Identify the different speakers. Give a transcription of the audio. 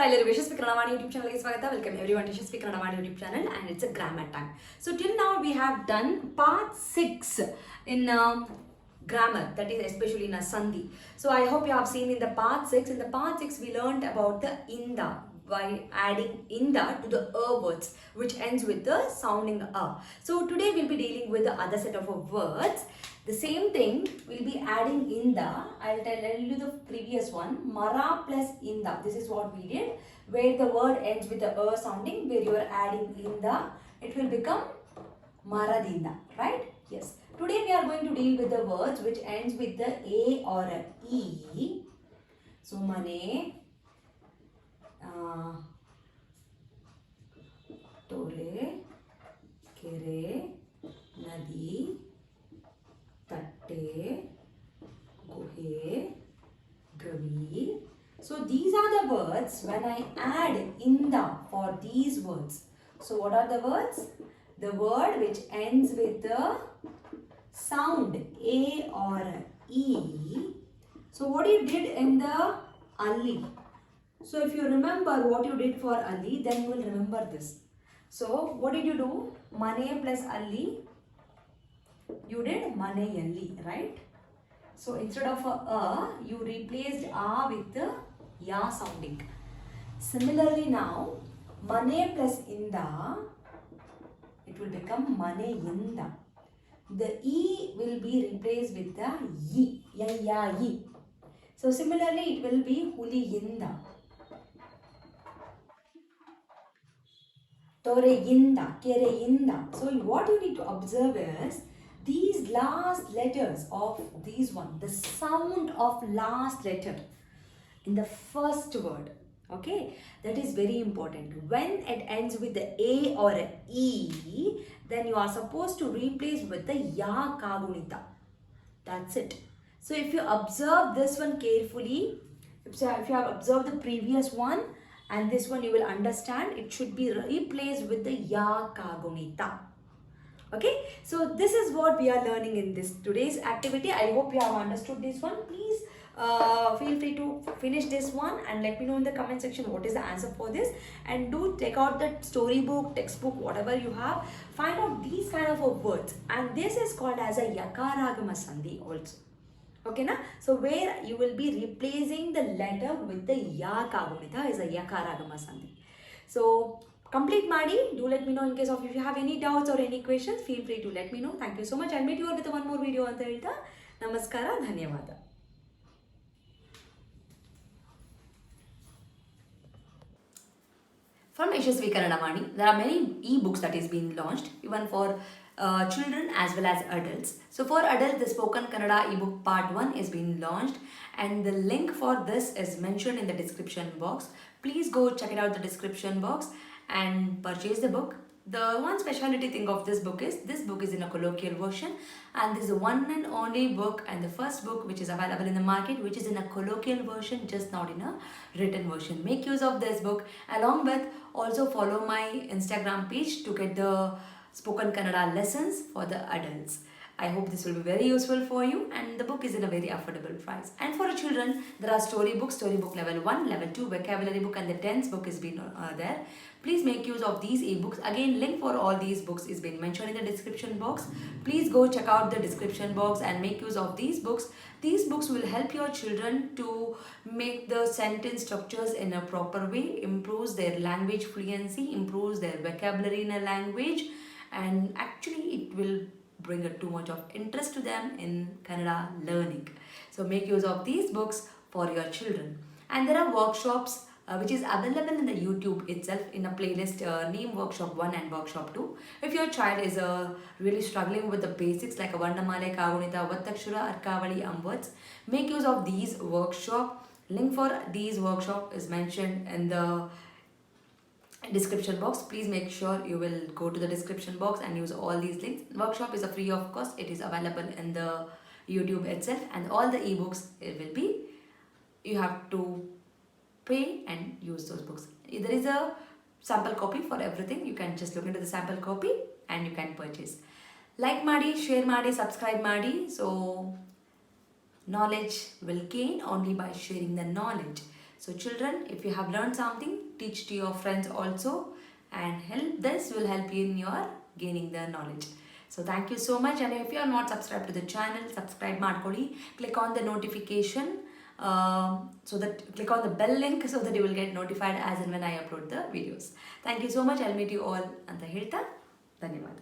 Speaker 1: ಎಲ್ಲರಿಗೂ ಯಶಸ್ವಿ ಕನ್ನಡವಾಣಿ ಯೂಟ್ಯೂಬ್ ಚಾನಲ್ಗೆ ಸ್ವಾಗತ. ವೆಲ್ಕಮ್ ಎವ್ರಿವನ್ ಟು ಯಶಸ್ವಿ Kannadavani YouTube channel and it's a grammar time. So till now we have done part 6 in grammar, that is especially in a Sandhi. So I hope you have seen in the part 6. In the part 6 we learned about the inda by adding inda to the words which ends with the sounding a. So today we'll be dealing with the other set of words. The same thing, we'll be adding inda. I'll tell you the previous one. Mara plus inda. This is what we did. Where the word ends with the sounding, where you are adding inda, it will become maradinda. Right? Yes. Today we are going to deal with the words which ends with the a or a e. So mane, tole, kere, nadi, tatte, guhe, gavi. So these are the words when I add inda for these words. So what are the words? The word which ends with the sound a or e. So what you did in the ali. So if you remember what you did for ali, then you will remember this. So what did you do? Mane plus ali. You did maneyalli, right? So instead of a, you replaced a with the ya sounding. Similarly now, mane plus inda, it will become maneyinda. The e will be replaced with the yi, ya yi. So similarly, it will be huliyinda, toreyinda, kereyinda. So what you need to observe is these last letters of these one, the sound of last letter in the first word, okay, that is very important. When it ends with the a or a e, then you are supposed to replace with the ya kagunita. That's it. So if you observe this one carefully, if you have observed the previous one and this one, you will understand it should be replaced with the ya kagunita. Okay, so this is what we are learning in this today's activity. I hope you have understood this one. Please feel free to finish this one and let me know in the comment section what is the answer for this. And do take out the storybook, textbook, whatever you have. Find out these kind of words. And this is called as a yakaragama sandhi also. Okay, na? So where you will be replacing the letter with the ya kagunita is a yakaragama sandhi. So complete Madi. Do let me know in case of if you have any doubts or any questions. Feel free to let me know. Thank you so much. I'll meet you all with one more video. Namaskara. Dhanyavada. From Yashaswi Kannadavaani, there are many e-books that is being launched, even for children as well as adults. So for adults, the Spoken Kannada ebook part 1 is being launched, and the link for this is mentioned in the description box. Please go check it out the description box and purchase the book. The one specialty thing of this book is in a colloquial version, and this is the one and only book and the first book which is available in the market which is in a colloquial version, just not in a written version. Make use of this book. Along with, also follow my Instagram page to get the spoken Kannada lessons for the adults. I hope this will be very useful for you, and the book is in a very affordable price. And for children, there are storybook level 1, level 2, vocabulary book, and the tense book is been there. Please make use of these ebooks. Again, link for all these books is been mentioned in the description box. Please go check out the description box and make use of these books. These books will help your children to make the sentence structures in a proper way, improves their language fluency, improves their vocabulary in a language, and actually it will bring too much of interest to them in Kannada learning. So make use of these books for your children. And there are workshops which is available in the YouTube itself in a playlist named Workshop 1 and Workshop 2. If your child is really struggling with the basics like a Varnamale, Kagunita, Vattakshura, Arkavali, words, make use of these workshop. Link for these workshop is mentioned in the description box. Please make sure you will go to the description box and use all these links. Workshop is a free of cost. It is available in the YouTube itself, and all the ebooks it will be, you have to pay and use those books. There is a sample copy for everything. You can just look into the sample copy and you can purchase. Like Madi, share Madi, subscribe Madi. So knowledge will gain only by sharing the knowledge. So children, if you have learned something, teach to your friends also, and this will help you in your gaining the knowledge. So thank you so much, and if you are not subscribed to the channel, subscribe ಮಾಡ್ಕೊಳ್ಳಿ. Click on the notification, so that click on the bell link so that you will get notified as and when I upload the videos. Thank you so much. I'll meet you all ಅಂತ ಹೇಳ್ತಾ ಧನ್ಯವಾದ.